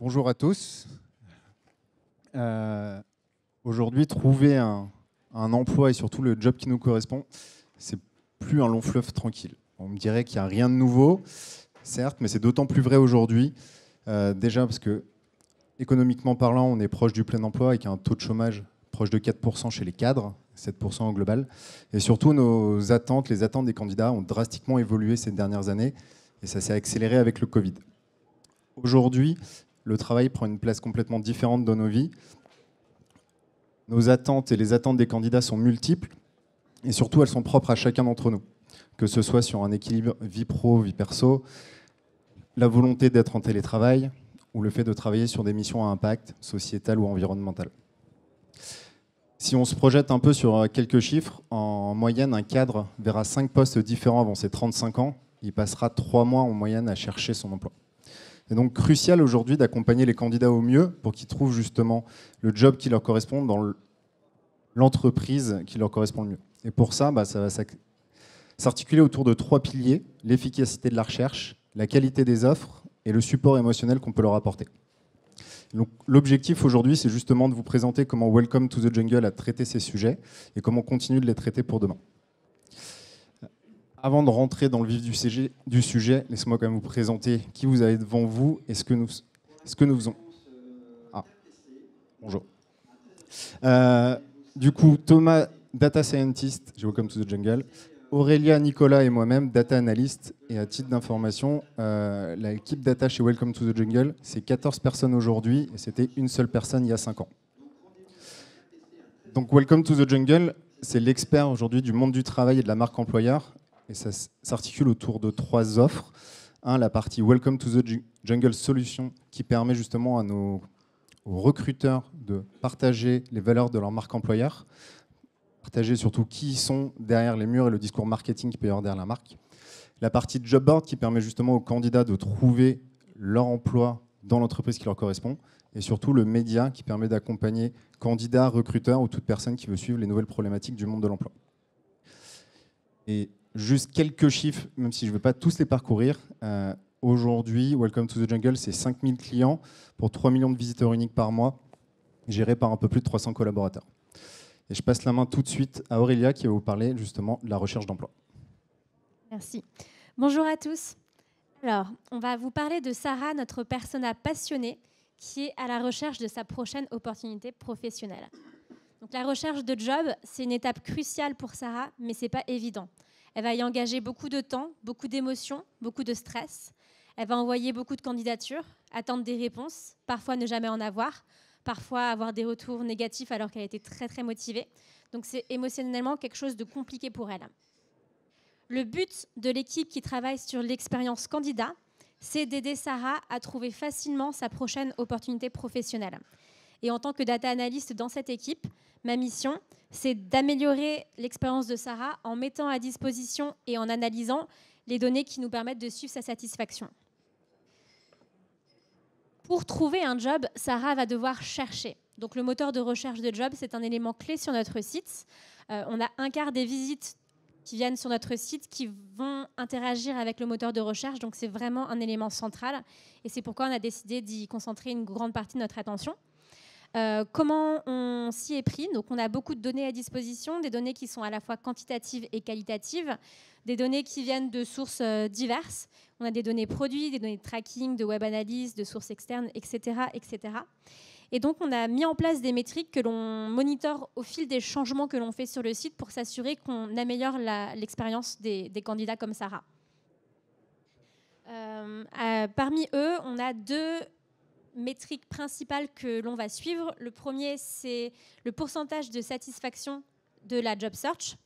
Bonjour à tous. Aujourd'hui, trouver un emploi et surtout le job qui nous correspond, c'est plus un long fleuve tranquille. On me dirait qu'il n'y a rien de nouveau, certes, mais c'est d'autant plus vrai aujourd'hui. Déjà parce que, économiquement parlant, on est proche du plein emploi avec un taux de chômage proche de 4% chez les cadres, 7% au global. Et surtout, nos attentes, les attentes des candidats ont drastiquement évolué ces dernières années et ça s'est accéléré avec le Covid. Aujourd'hui, le travail prend une place complètement différente dans nos vies. Nos attentes et les attentes des candidats sont multiples et surtout elles sont propres à chacun d'entre nous, que ce soit sur un équilibre vie pro, vie perso, la volonté d'être en télétravail ou le fait de travailler sur des missions à impact sociétal ou environnemental. Si on se projette un peu sur quelques chiffres, en moyenne, un cadre verra 5 postes différents avant ses 35 ans. Il passera 3 mois en moyenne à chercher son emploi. C'est donc crucial aujourd'hui d'accompagner les candidats au mieux pour qu'ils trouvent justement le job qui leur correspond dans l'entreprise qui leur correspond le mieux. Et pour ça, ça va s'articuler autour de 3 piliers: l'efficacité de la recherche, la qualité des offres et le support émotionnel qu'on peut leur apporter. Donc, l'objectif aujourd'hui, c'est justement de vous présenter comment Welcome to the Jungle a traité ces sujets et comment on continue de les traiter pour demain. Avant de rentrer dans le vif du sujet, laissez-moi quand même vous présenter qui vous avez devant vous et ce que nous faisons. Ah, bonjour. Du coup, Thomas, Data Scientist, chez Welcome to the Jungle. Aurélia, Nicolas et moi-même, Data Analyst. Et à titre d'information, l'équipe Data chez Welcome to the Jungle, c'est 14 personnes aujourd'hui et c'était une seule personne il y a 5 ans. Donc Welcome to the Jungle, c'est l'expert aujourd'hui du monde du travail et de la marque employeur. Et ça s'articule autour de 3 offres. La partie Welcome to the Jungle Solution qui permet justement à aux recruteurs de partager les valeurs de leur marque employeur, partager surtout qui ils sont derrière les murs et le discours marketing qu'il peut y avoir derrière la marque. La partie Job Board qui permet justement aux candidats de trouver leur emploi dans l'entreprise qui leur correspond. Et surtout le média qui permet d'accompagner candidats, recruteurs ou toute personne qui veut suivre les nouvelles problématiques du monde de l'emploi. Et juste quelques chiffres, même si je ne vais pas tous les parcourir. Aujourd'hui, Welcome to the Jungle, c'est 5000 clients pour 3 millions de visiteurs uniques par mois, gérés par un peu plus de 300 collaborateurs. Et je passe la main tout de suite à Aurélia qui va vous parler justement de la recherche d'emploi. Merci. Bonjour à tous. Alors, on va vous parler de Sarah, notre persona passionnée, qui est à la recherche de sa prochaine opportunité professionnelle. Donc, la recherche de job, c'est une étape cruciale pour Sarah, mais ce n'est pas évident. Elle va y engager beaucoup de temps, beaucoup d'émotions, beaucoup de stress. Elle va envoyer beaucoup de candidatures, attendre des réponses, parfois ne jamais en avoir, parfois avoir des retours négatifs alors qu'elle était très très motivée. Donc c'est émotionnellement quelque chose de compliqué pour elle. Le but de l'équipe qui travaille sur l'expérience candidat, c'est d'aider Sarah à trouver facilement sa prochaine opportunité professionnelle. Et en tant que data analyst dans cette équipe, ma mission, c'est d'améliorer l'expérience de Sarah en mettant à disposition et en analysant les données qui nous permettent de suivre sa satisfaction. Pour trouver un job, Sarah va devoir chercher. Donc le moteur de recherche de job, c'est un élément clé sur notre site. On a un quart des visites qui viennent sur notre site qui vont interagir avec le moteur de recherche. Donc c'est vraiment un élément central. Et c'est pourquoi on a décidé d'y concentrer une grande partie de notre attention. Comment on s'y est pris? Donc on a beaucoup de données à disposition, des données qui sont à la fois quantitatives et qualitatives, des données qui viennent de sources diverses. On a des données produits, des données de tracking, de web analyse, de sources externes, etc., etc. Et donc on a mis en place des métriques que l'on monitore au fil des changements que l'on fait sur le site pour s'assurer qu'on améliore l'expérience des candidats comme Sarah. Parmi eux, on a 2 métriques principales que l'on va suivre. Le premier, c'est le pourcentage de satisfaction de la job search.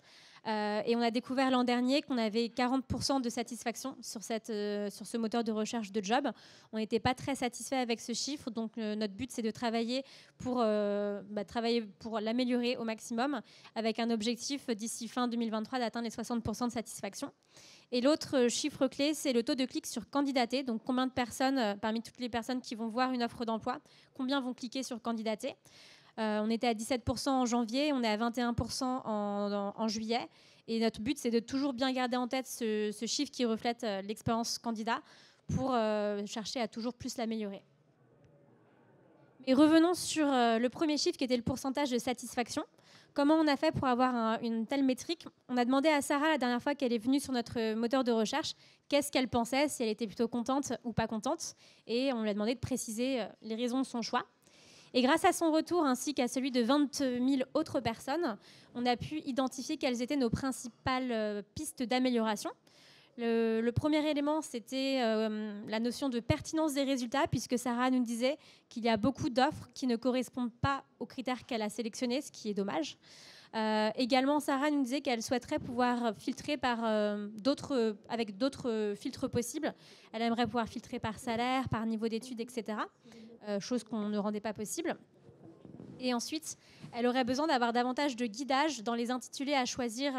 Et on a découvert l'an dernier qu'on avait 40% de satisfaction sur ce moteur de recherche de job. On n'était pas très satisfait avec ce chiffre, donc notre but, c'est de travailler pour l'améliorer au maximum, avec un objectif d'ici fin 2023 d'atteindre les 60% de satisfaction. Et l'autre chiffre clé, c'est le taux de clic sur candidater. Donc, combien de personnes, parmi toutes les personnes qui vont voir une offre d'emploi, combien vont cliquer sur candidater? On était à 17% en janvier, on est à 21% en juillet. Et notre but, c'est de toujours bien garder en tête ce chiffre qui reflète l'expérience candidat pour chercher à toujours plus l'améliorer. Et revenons sur le premier chiffre qui était le pourcentage de satisfaction. Comment on a fait pour avoir une telle métrique? On a demandé à Sarah la dernière fois qu'elle est venue sur notre moteur de recherche qu'est-ce qu'elle pensait, si elle était plutôt contente ou pas contente. Et on lui a demandé de préciser les raisons de son choix. Et grâce à son retour ainsi qu'à celui de 20 000 autres personnes, on a pu identifier quelles étaient nos principales pistes d'amélioration. Le premier élément, c'était la notion de pertinence des résultats, puisque Sarah nous disait qu'il y a beaucoup d'offres qui ne correspondent pas aux critères qu'elle a sélectionnés, ce qui est dommage. Également, Sarah nous disait qu'elle souhaiterait pouvoir filtrer avec d'autres filtres possibles. Elle aimerait pouvoir filtrer par salaire, par niveau d'études, etc. Chose qu'on ne rendait pas possible. Et ensuite, elle aurait besoin d'avoir davantage de guidage dans les intitulés à choisir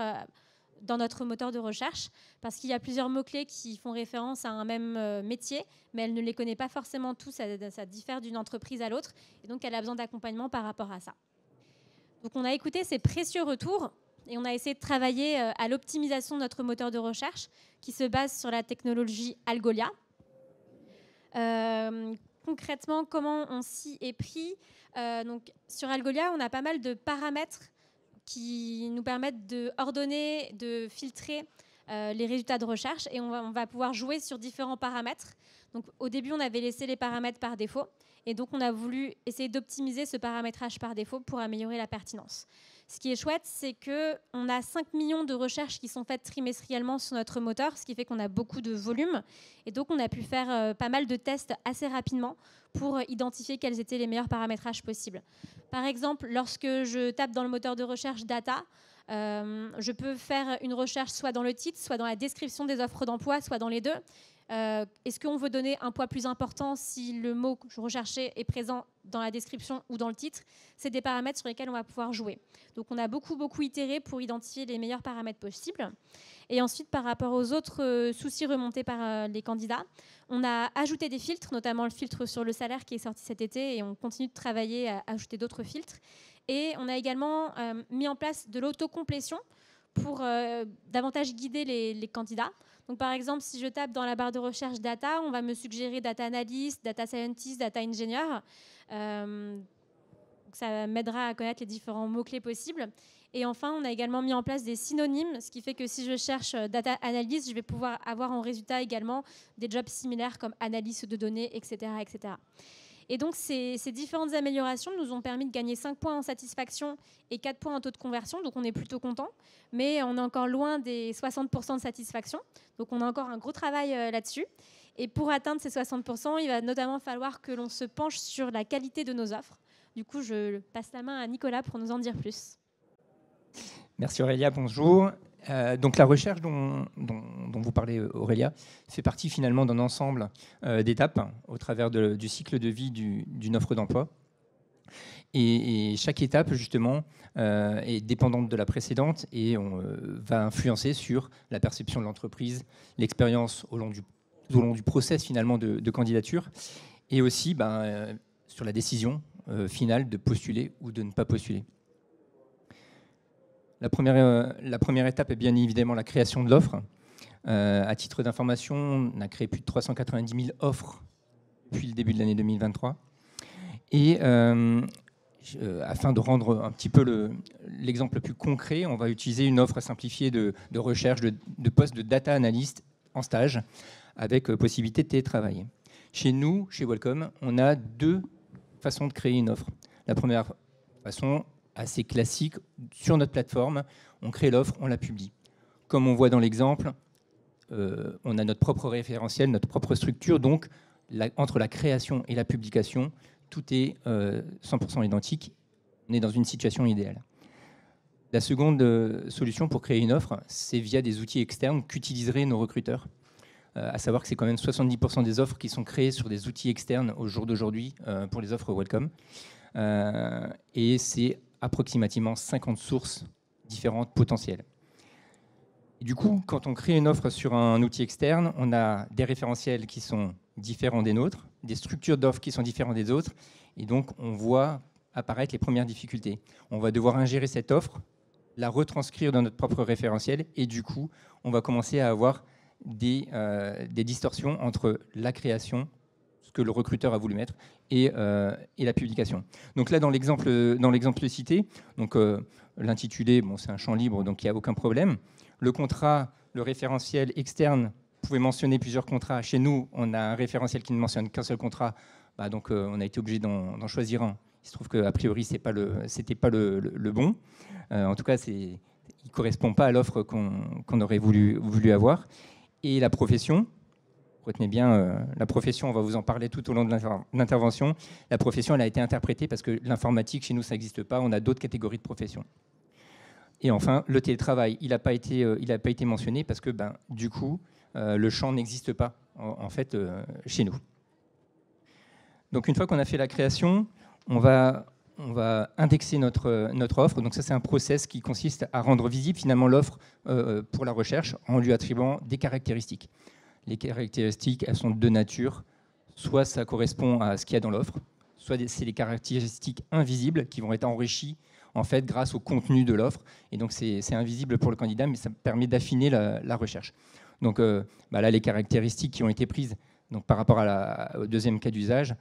dans notre moteur de recherche, parce qu'il y a plusieurs mots-clés qui font référence à un même métier, mais elle ne les connaît pas forcément tous, ça diffère d'une entreprise à l'autre, et donc elle a besoin d'accompagnement par rapport à ça. Donc on a écouté ces précieux retours, et on a essayé de travailler à l'optimisation de notre moteur de recherche, qui se base sur la technologie Algolia. Concrètement, comment on s'y est pris? Donc, sur Algolia, on a pas mal de paramètres qui nous permettent d'ordonner, de filtrer les résultats de recherche, et on va pouvoir jouer sur différents paramètres. Donc, au début, on avait laissé les paramètres par défaut, et donc on a voulu essayer d'optimiser ce paramétrage par défaut pour améliorer la pertinence. Ce qui est chouette, c'est qu'on a 5 millions de recherches qui sont faites trimestriellement sur notre moteur, ce qui fait qu'on a beaucoup de volume. Et donc, on a pu faire pas mal de tests assez rapidement pour identifier quels étaient les meilleurs paramétrages possibles. Par exemple, lorsque je tape dans le moteur de recherche data, je peux faire une recherche soit dans le titre, soit dans la description des offres d'emploi, soit dans les deux. Est-ce qu'on veut donner un poids plus important si le mot que je recherchais est présent dans la description ou dans le titre? C'est des paramètres sur lesquels on va pouvoir jouer. Donc on a beaucoup itéré pour identifier les meilleurs paramètres possibles. Et ensuite, par rapport aux autres soucis remontés par les candidats, on a ajouté des filtres, notamment le filtre sur le salaire qui est sorti cet été, et on continue de travailler à ajouter d'autres filtres. Et on a également mis en place de l'autocomplétion pour davantage guider les candidats. Donc, par exemple, si je tape dans la barre de recherche data, on va me suggérer data analyst, data scientist, data engineer. Ça m'aidera à connaître les différents mots-clés possibles. Et enfin, on a également mis en place des synonymes, ce qui fait que si je cherche data analyst, je vais pouvoir avoir en résultat également des jobs similaires comme analyste de données, etc. etc. Et donc, ces différentes améliorations nous ont permis de gagner 5 points en satisfaction et 4 points en taux de conversion. Donc, on est plutôt content. Mais on est encore loin des 60% de satisfaction. Donc, on a encore un gros travail là-dessus. Et pour atteindre ces 60%, il va notamment falloir que l'on se penche sur la qualité de nos offres. Du coup, je passe la main à Nicolas pour nous en dire plus. Merci Aurélia, bonjour. Donc la recherche dont vous parlez, Aurélia, fait partie finalement d'un ensemble d'étapes au travers du cycle de vie d'une offre d'emploi. Et chaque étape, justement, est dépendante de la précédente et va influencer sur la perception de l'entreprise, l'expérience tout au long du process finalement de candidature, et aussi sur la décision finale de postuler ou de ne pas postuler. La première étape est bien évidemment la création de l'offre. À titre d'information, on a créé plus de 390 000 offres depuis le début de l'année 2023. Et afin de rendre un petit peu l'exemple le plus concret, on va utiliser une offre simplifiée de recherche de poste de data analyst en stage avec possibilité de télétravail. Chez nous, chez Welcome, on a 2 façons de créer une offre. La première façon, assez classique, sur notre plateforme, on crée l'offre, on la publie. Comme on voit dans l'exemple, on a notre propre référentiel, notre propre structure, donc entre la création et la publication, tout est 100% identique. On est dans une situation idéale. La seconde solution pour créer une offre, c'est via des outils externes qu'utiliseraient nos recruteurs. À savoir que c'est quand même 70% des offres qui sont créées sur des outils externes au jour d'aujourd'hui pour les offres Welcome. Et c'est approximativement 50 sources différentes potentielles. Et du coup, quand on crée une offre sur un outil externe, on a des référentiels qui sont différents des nôtres, des structures d'offres qui sont différentes des autres, et donc on voit apparaître les premières difficultés. On va devoir ingérer cette offre, la retranscrire dans notre propre référentiel, et du coup, on va commencer à avoir des distorsions entre la création ce que le recruteur a voulu mettre, et la publication. Donc là, dans l'exemple cité, l'intitulé, bon, c'est un champ libre, donc il n'y a aucun problème. Le contrat, le référentiel externe, vous pouvez mentionner plusieurs contrats. Chez nous, on a un référentiel qui ne mentionne qu'un seul contrat, donc on a été obligé d'en choisir un. Il se trouve qu'a priori, ce n'était pas le bon. En tout cas, il ne correspond pas à l'offre qu'on aurait voulu avoir. Et la profession, retenez bien, la profession, on va vous en parler tout au long de l'intervention. La profession, elle a été interprétée parce que l'informatique, chez nous, ça n'existe pas. On a d'autres catégories de professions. Et enfin, le télétravail, il n'a pas été mentionné parce que, du coup, le champ n'existe pas, en fait, chez nous. Donc, une fois qu'on a fait la création, on va indexer notre offre. Donc ça, c'est un process qui consiste à rendre visible finalement l'offre pour la recherche en lui attribuant des caractéristiques. Les caractéristiques, elles sont de deux natures. Soit ça correspond à ce qu'il y a dans l'offre, soit c'est des caractéristiques invisibles qui vont être enrichies en fait grâce au contenu de l'offre. Et donc c'est invisible pour le candidat, mais ça permet d'affiner la recherche. Donc là, les caractéristiques qui ont été prises. Donc, par rapport au deuxième cas d'usage,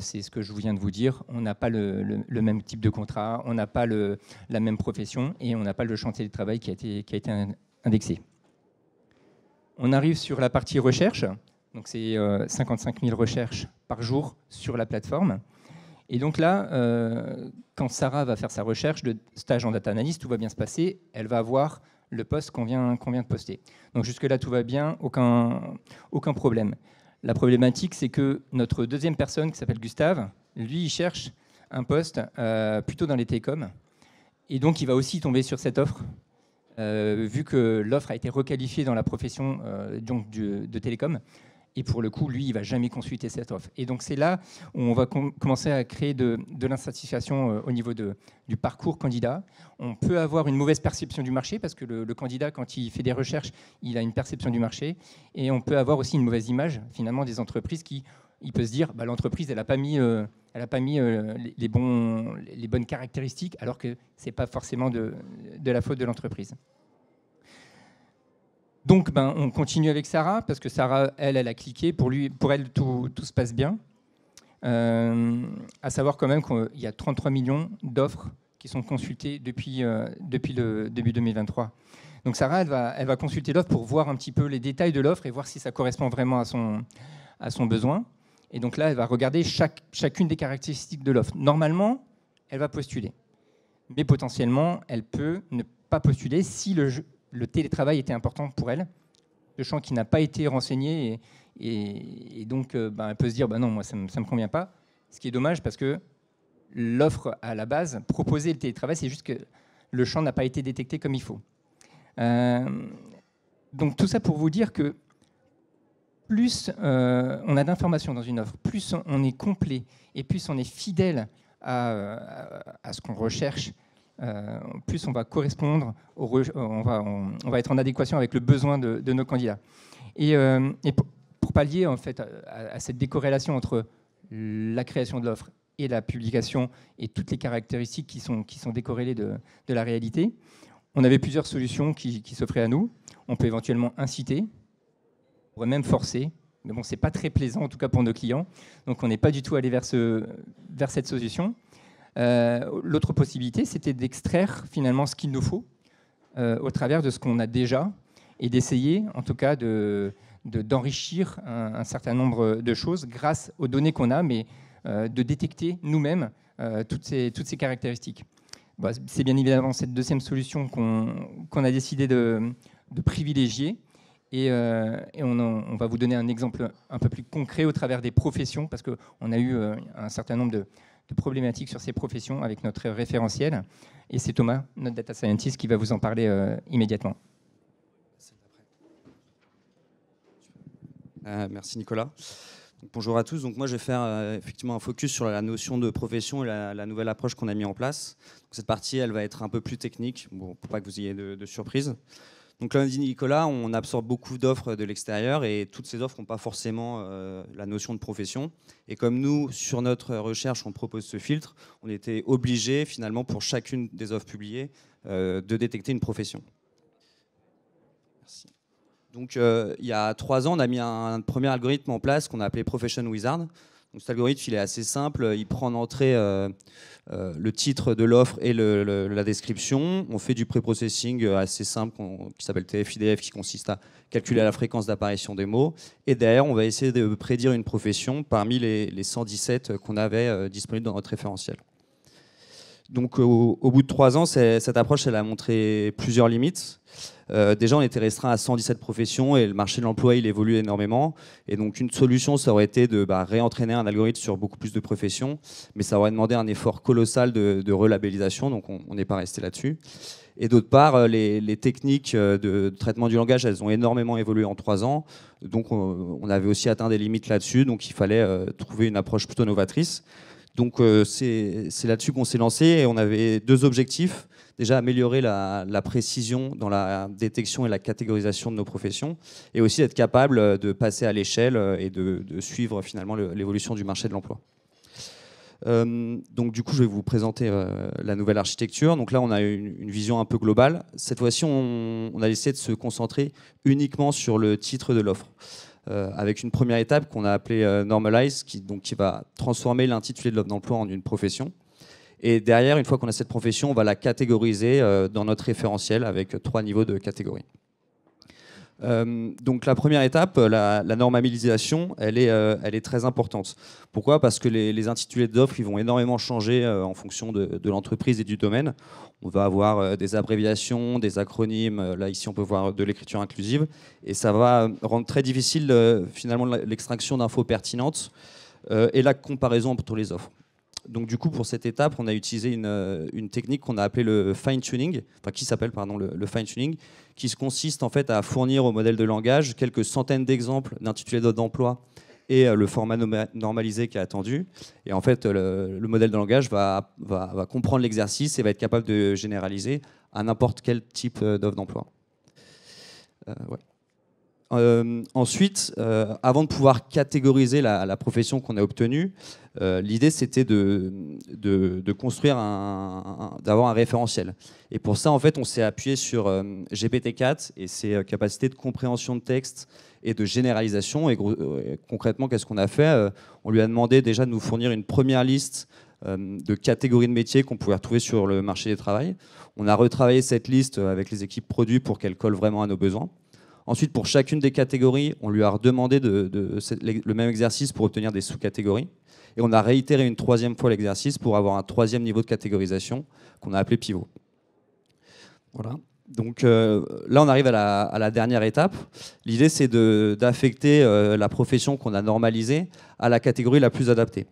c'est ce que je viens de vous dire. On n'a pas le même type de contrat, on n'a pas la même profession et on n'a pas le champ de télétravail qui a été indexé. On arrive sur la partie recherche. Donc, c'est 55 000 recherches par jour sur la plateforme. Et donc là, quand Sarah va faire sa recherche de stage en data analyst, tout va bien se passer. Elle va avoir le poste qu'on vient de poster. Donc, jusque-là, tout va bien, aucun problème. La problématique, c'est que notre deuxième personne, qui s'appelle Gustave, lui, il cherche un poste plutôt dans les télécoms. Et donc, il va aussi tomber sur cette offre, vu que l'offre a été requalifiée dans la profession de télécom. Et pour le coup, lui, il ne va jamais consulter cette offre. Et donc, c'est là où on va commencer à créer de l'insatisfaction au niveau du parcours candidat. On peut avoir une mauvaise perception du marché parce que le candidat, quand il fait des recherches, il a une perception du marché. Et on peut avoir aussi une mauvaise image, finalement, des entreprises il peut se dire, l'entreprise, elle n'a pas mis, les bonnes caractéristiques, alors que ce n'est pas forcément de la faute de l'entreprise. Donc, on continue avec Sarah, parce que Sarah, elle a cliqué. Pour elle, tout se passe bien. À savoir quand même qu'il y a 33 millions d'offres qui sont consultées depuis le début 2023. Donc, Sarah, elle va consulter l'offre pour voir un petit peu les détails de l'offre et voir si ça correspond vraiment à son besoin. Et donc là, elle va regarder chacune des caractéristiques de l'offre. Normalement, elle va postuler. Mais potentiellement, elle peut ne pas postuler si le télétravail était important pour elle, le champ qui n'a pas été renseigné, et donc elle peut se dire non, moi ça ne me convient pas. Ce qui est dommage parce que l'offre à la base proposait le télétravail, c'est juste que le champ n'a pas été détecté comme il faut. Donc tout ça pour vous dire que plus on a d'informations dans une offre, plus on est complet et plus on est fidèle à ce qu'on recherche, plus on va correspondre, on va être en adéquation avec le besoin de nos candidats. Et pour pallier en fait à cette décorrélation entre la création de l'offre et la publication et toutes les caractéristiques qui sont décorrélées de la réalité, on avait plusieurs solutions qui s'offraient à nous. On peut éventuellement inciter, on pourrait même forcer, mais bon, c'est pas très plaisant en tout cas pour nos clients. Donc on n'est pas du tout allé vers cette solution. L'autre possibilité, c'était d'extraire finalement ce qu'il nous faut au travers de ce qu'on a déjà et d'essayer en tout cas d'enrichir un certain nombre de choses grâce aux données qu'on a, mais de détecter nous-mêmes toutes ces caractéristiques. C'est bien évidemment cette deuxième solution qu'on a décidé de privilégier. Et on va vous donner un exemple un peu plus concret au travers des professions, parce qu'on a eu un certain nombre de problématiques sur ces professions avec notre référentiel. Et c'est Thomas, notre data scientist, qui va vous en parler immédiatement. Merci Nicolas. Donc, bonjour à tous. Donc, moi, je vais faire effectivement un focus sur la notion de profession et la nouvelle approche qu'on a mis en place. Donc, cette partie, elle va être un peu plus technique, pour pas que vous ayez de surprises. Donc, comme dit Nicolas, on absorbe beaucoup d'offres de l'extérieur et toutes ces offres n'ont pas forcément la notion de profession. Et comme nous, sur notre recherche, on propose ce filtre, on était obligé finalement pour chacune des offres publiées de détecter une profession. Merci. Donc, il y a 3 ans, on a mis un premier algorithme en place qu'on a appelé Profession Wizard. Donc, cet algorithme, il est assez simple. Il prend en entrée le titre de l'offre et la description. On fait du pré-processing assez simple qui s'appelle TF-IDF, qui consiste à calculer la fréquence d'apparition des mots. Et derrière, on va essayer de prédire une profession parmi les 117 qu'on avait disponibles dans notre référentiel. Donc, au bout de 3 ans, cette approche, elle a montré plusieurs limites. Déjà, on était restreint à 117 professions et le marché de l'emploi, il évolue énormément. Et donc, une solution, ça aurait été de réentraîner un algorithme sur beaucoup plus de professions, mais ça aurait demandé un effort colossal de relabellisation, donc on n'est pas resté là-dessus. Et d'autre part, les techniques de traitement du langage, elles ont énormément évolué en 3 ans. Donc, on avait aussi atteint des limites là-dessus, donc il fallait trouver une approche plutôt novatrice. Donc, c'est là-dessus qu'on s'est lancé et on avait 2 objectifs. Déjà, améliorer la précision dans la détection et la catégorisation de nos professions, et aussi être capable de passer à l'échelle et de suivre finalement l'évolution du marché de l'emploi. Donc du coup, je vais vous présenter la nouvelle architecture. Donc là, on a une vision un peu globale. Cette fois-ci, on a essayé de se concentrer uniquement sur le titre de l'offre. Avec une première étape qu'on a appelée Normalize, qui va transformer l'intitulé de l'offre d'emploi en une profession. Et derrière, une fois qu'on a cette profession, on va la catégoriser dans notre référentiel avec 3 niveaux de catégorie. Donc la première étape, la normalisation, elle est très importante. Pourquoi ? Parce que les intitulés d'offres, ils vont énormément changer en fonction de l'entreprise et du domaine. On va avoir des abréviations, des acronymes. Là, ici, on peut voir de l'écriture inclusive. Et ça va rendre très difficile finalement l'extraction d'infos pertinentes et la comparaison entre les offres. Donc du coup, pour cette étape, on a utilisé une technique qu'on a appelée le fine-tuning, qui s'appelle le fine-tuning, qui consiste en fait à fournir au modèle de langage quelques centaines d'exemples d'intitulés d'offres d'emploi et le format normalisé qui est attendu. Et en fait, le modèle de langage va comprendre l'exercice et va être capable de généraliser à n'importe quel type d'offre d'emploi. Ensuite, avant de pouvoir catégoriser la profession qu'on a obtenue, l'idée c'était de construire d'avoir un référentiel. Et pour ça, en fait, on s'est appuyé sur GPT-4 et ses capacités de compréhension de texte et de généralisation. Et concrètement, qu'est-ce qu'on a fait ? On lui a demandé déjà de nous fournir une première liste de catégories de métiers qu'on pouvait retrouver sur le marché du travail. On a retravaillé cette liste avec les équipes produits pour qu'elle colle vraiment à nos besoins. Ensuite, pour chacune des catégories, on lui a redemandé le même exercice pour obtenir des sous-catégories. Et on a réitéré une 3e fois l'exercice pour avoir un 3e niveau de catégorisation qu'on a appelé pivot. Voilà. Donc là, on arrive à la dernière étape. L'idée, c'est d'affecter la profession qu'on a normalisée à la catégorie la plus adaptée.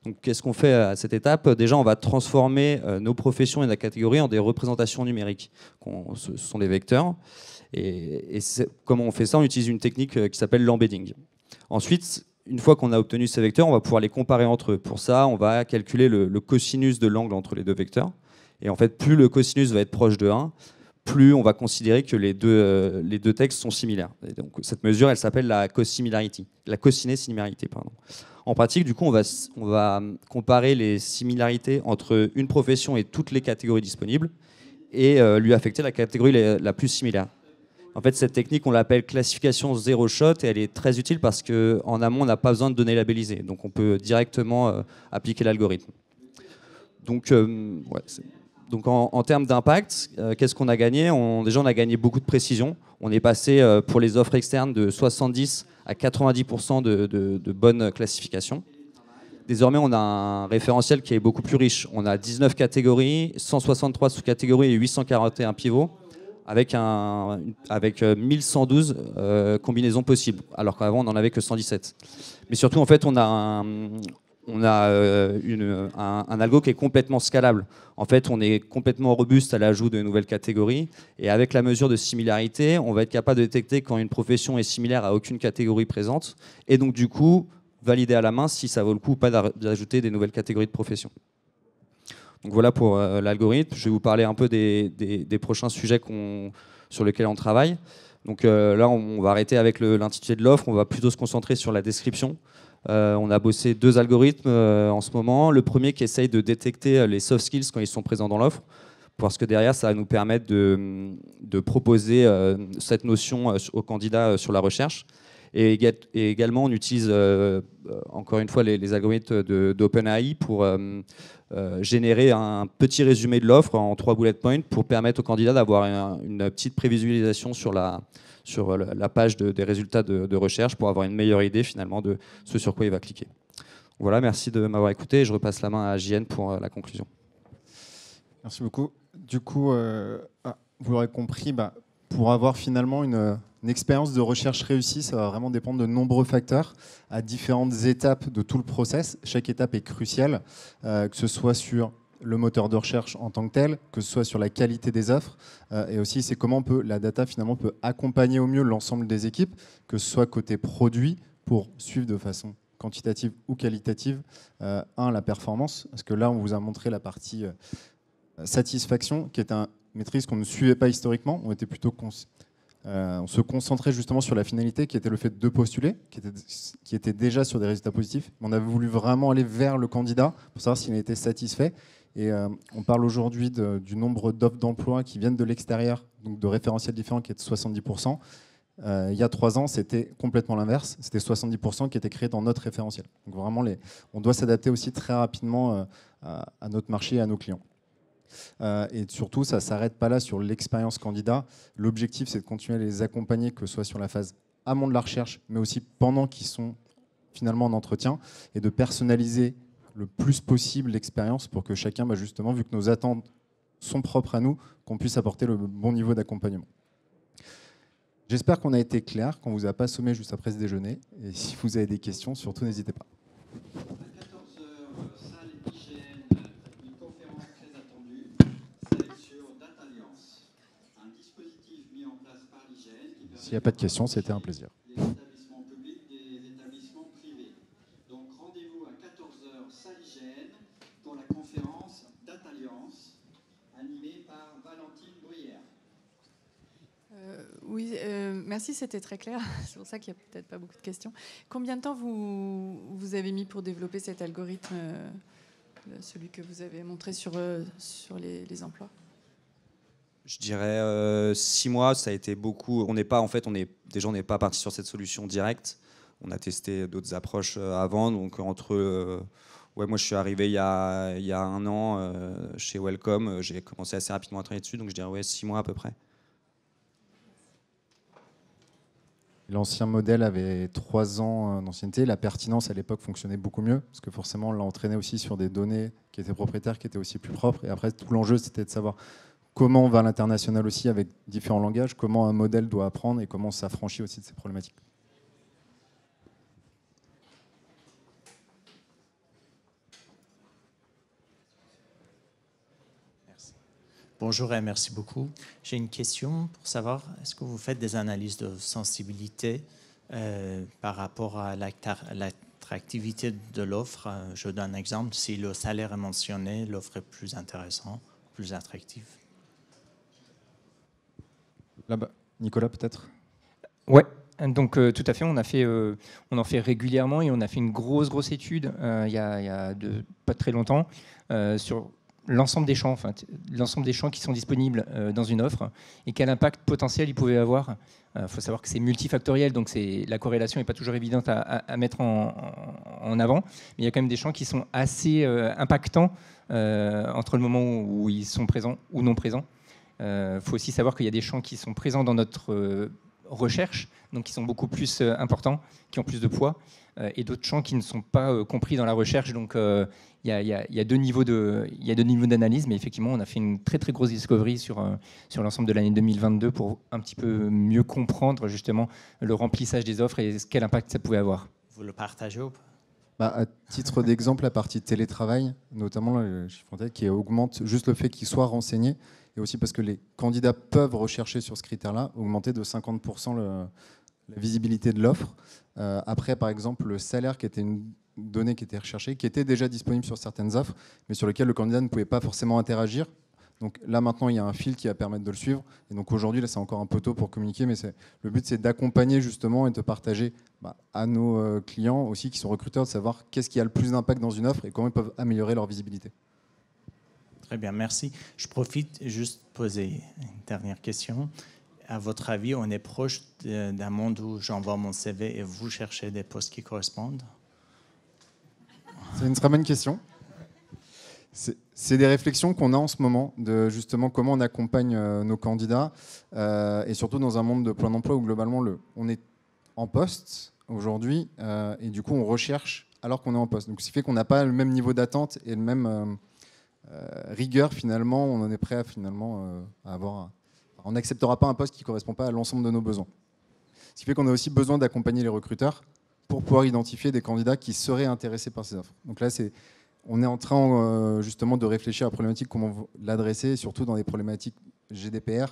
Donc, qu'est-ce qu'on fait à cette étape ? Déjà, on va transformer nos professions et la catégorie en des représentations numériques. Ce sont des vecteurs. Et comment on fait ça ? On utilise une technique qui s'appelle l'embedding. Ensuite, une fois qu'on a obtenu ces vecteurs, on va pouvoir les comparer entre eux. Pour ça, on va calculer le cosinus de l'angle entre les 2 vecteurs. Et en fait, plus le cosinus va être proche de 1, plus on va considérer que les deux textes sont similaires. Et donc, cette mesure, elle s'appelle la cosimilarity, la cosiné-similarité, pardon. En pratique, du coup, on va comparer les similarités entre une profession et toutes les catégories disponibles et lui affecter la catégorie la plus similaire. En fait, cette technique, on l'appelle classification zero shot et elle est très utile parce qu'en amont, on n'a pas besoin de données labellisées. Donc, on peut directement appliquer l'algorithme. Donc, en termes d'impact, qu'est-ce qu'on a gagné ? Déjà, on a gagné beaucoup de précision. On est passé pour les offres externes de 70 à 90% de bonne classification. Désormais, on a un référentiel qui est beaucoup plus riche. On a 19 catégories, 163 sous-catégories et 841 pivots, avec 1112 combinaisons possibles, alors qu'avant, on n'en avait que 117. Mais surtout, en fait, on a un algo qui est complètement scalable. En fait, on est complètement robuste à l'ajout de nouvelles catégories. Et avec la mesure de similarité, on va être capable de détecter quand une profession est similaire à aucune catégorie présente. Et donc, du coup, valider à la main si ça vaut le coup ou pas d'ajouter des nouvelles catégories de professions. Donc voilà pour l'algorithme. Je vais vous parler un peu des prochains sujets sur lesquels on travaille. Donc là, on va arrêter avec l'intitulé de l'offre. On va plutôt se concentrer sur la description. On a bossé 2 algorithmes en ce moment. Le premier qui essaye de détecter les soft skills quand ils sont présents dans l'offre. parce que derrière, ça va nous permettre de proposer cette notion aux candidats sur la recherche. Et également, on utilise encore une fois les algorithmes d'OpenAI pour générer un petit résumé de l'offre en 3 bullet points pour permettre aux candidats d'avoir une petite prévisualisation sur la page des résultats de recherche pour avoir une meilleure idée finalement de ce sur quoi il va cliquer. Voilà, merci de m'avoir écouté et je repasse la main à JN pour la conclusion. Merci beaucoup. Du coup, vous l'aurez compris, pour avoir finalement une expérience de recherche réussie, ça va vraiment dépendre de nombreux facteurs à différentes étapes de tout le process. Chaque étape est cruciale, que ce soit sur le moteur de recherche en tant que tel, que ce soit sur la qualité des offres, et aussi c'est comment la data finalement peut accompagner au mieux l'ensemble des équipes, que ce soit côté produit pour suivre de façon quantitative ou qualitative, la performance, parce que là on vous a montré la partie satisfaction, qui est une maîtrise qu'on ne suivait pas historiquement. On était plutôt on se concentrait justement sur la finalité, qui était le fait de postuler, qui était déjà sur des résultats positifs. On avait voulu vraiment aller vers le candidat pour savoir s'il était satisfait. Et on parle aujourd'hui du nombre d'offres d'emploi qui viennent de l'extérieur, donc de référentiels différents, qui est de 70%. Il y a 3 ans, c'était complètement l'inverse. C'était 70% qui étaient créés dans notre référentiel. Donc vraiment, on doit s'adapter aussi très rapidement à notre marché et à nos clients. Et surtout, ça ne s'arrête pas là sur l'expérience candidat. L'objectif, c'est de continuer à les accompagner, que ce soit sur la phase amont de la recherche, mais aussi pendant qu'ils sont finalement en entretien, et de personnaliser le plus possible l'expérience pour que chacun, justement, vu que nos attentes sont propres à nous, qu'on puisse apporter le bon niveau d'accompagnement. J'espère qu'on a été clair, qu'on ne vous a pas assommé juste après ce déjeuner. Et si vous avez des questions, surtout n'hésitez pas. À 14 heures, salle hygiène, une conférence très attendue, celle sur DataAlliance, un dispositif mis en place par l'hygiène qui permet. S'il n'y a pas de questions, c'était un plaisir. Les établissements publics des établissements privés. Donc rendez-vous à 14 heures, salle hygiène, pour la conférence DataAlliance, animée par Valentine Bruyère. Oui, merci, c'était très clair. C'est pour ça qu'il n'y a peut-être pas beaucoup de questions. Combien de temps vous avez mis pour développer cet algorithme, celui que vous avez montré sur les emplois? Je dirais 6 mois, ça a été beaucoup. On n'est pas parti sur cette solution directe. On a testé d'autres approches avant. Donc moi je suis arrivé il y a 1 an chez Welcome. J'ai commencé assez rapidement à travailler dessus, donc je dirais 6 mois à peu près. L'ancien modèle avait 3 ans d'ancienneté. La pertinence à l'époque fonctionnait beaucoup mieux, parce que forcément on l'a entraîné aussi sur des données qui étaient propriétaires, qui étaient aussi plus propres. Et après, tout l'enjeu, c'était de savoir comment on va à l'international aussi avec différents langages, comment un modèle doit apprendre et comment on s'affranchit aussi de ces problématiques. Bonjour et merci beaucoup. J'ai une question pour savoir, est-ce que vous faites des analyses de sensibilité par rapport à l'attractivité de l'offre? Je donne un exemple, si le salaire est mentionné, l'offre est plus intéressante, plus attractive. Là-bas, Nicolas peut-être? Ouais. Donc tout à fait, on en fait régulièrement et on a fait une grosse étude il y a pas très longtemps sur l'ensemble des champs, qui sont disponibles dans une offre et quel impact potentiel ils pouvaient avoir. Il faut savoir que c'est multifactoriel, donc la corrélation n'est pas toujours évidente à mettre en avant, mais il y a quand même des champs qui sont assez impactants entre le moment où ils sont présents ou non présents. Il faut aussi savoir qu'il y a des champs qui sont présents dans notre recherche, donc qui sont beaucoup plus importants, qui ont plus de poids, et d'autres champs qui ne sont pas compris dans la recherche. Donc il y a 2 niveaux d'analyse, mais effectivement on a fait une très grosse discovery sur l'ensemble de l'année 2022 pour un petit peu mieux comprendre justement le remplissage des offres et quel impact ça pouvait avoir. Vous le partagez ou pas? À titre d'exemple, la partie télétravail, notamment le chiffre en tête, qui augmente juste le fait qu'ils soient renseignés, et aussi parce que les candidats peuvent rechercher sur ce critère-là, augmenter de 50% la visibilité de l'offre. Après, par exemple, le salaire, qui était une donnée qui était recherchée, qui était déjà disponible sur certaines offres, mais sur lesquelles le candidat ne pouvait pas forcément interagir. Donc là, maintenant, il y a un fil qui va permettre de le suivre. Et donc aujourd'hui, là, c'est encore un peu tôt pour communiquer, mais le but, c'est d'accompagner justement et de partager à nos clients aussi, qui sont recruteurs, de savoir qu'est-ce qui a le plus d'impact dans une offre et comment ils peuvent améliorer leur visibilité. Très bien, merci. Je profite juste de poser une dernière question. À votre avis, on est proche d'un monde où j'envoie mon CV et vous cherchez des postes qui correspondent? C'est une très bonne question. C'est des réflexions qu'on a en ce moment, de justement comment on accompagne nos candidats, et surtout dans un monde de plein emploi où globalement on est en poste aujourd'hui, et du coup on recherche alors qu'on est en poste. Donc ce qui fait qu'on n'a pas le même niveau d'attente et le même rigueur finalement. On en est prêt à finalement à avoir. On n'acceptera pas un poste qui ne correspond pas à l'ensemble de nos besoins. Ce qui fait qu'on a aussi besoin d'accompagner les recruteurs pour pouvoir identifier des candidats qui seraient intéressés par ces offres. Donc là, on est en train justement de réfléchir à la problématique, comment l'adresser, surtout dans des problématiques GDPR,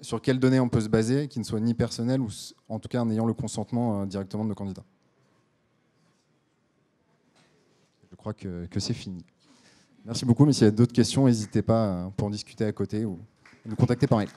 sur quelles données on peut se baser, qui ne soient ni personnelles, ou en tout cas en ayant le consentement directement de nos candidats. Je crois que c'est fini. Merci beaucoup, mais s'il y a d'autres questions, n'hésitez pas pour en discuter à côté ou nous contacter par mail.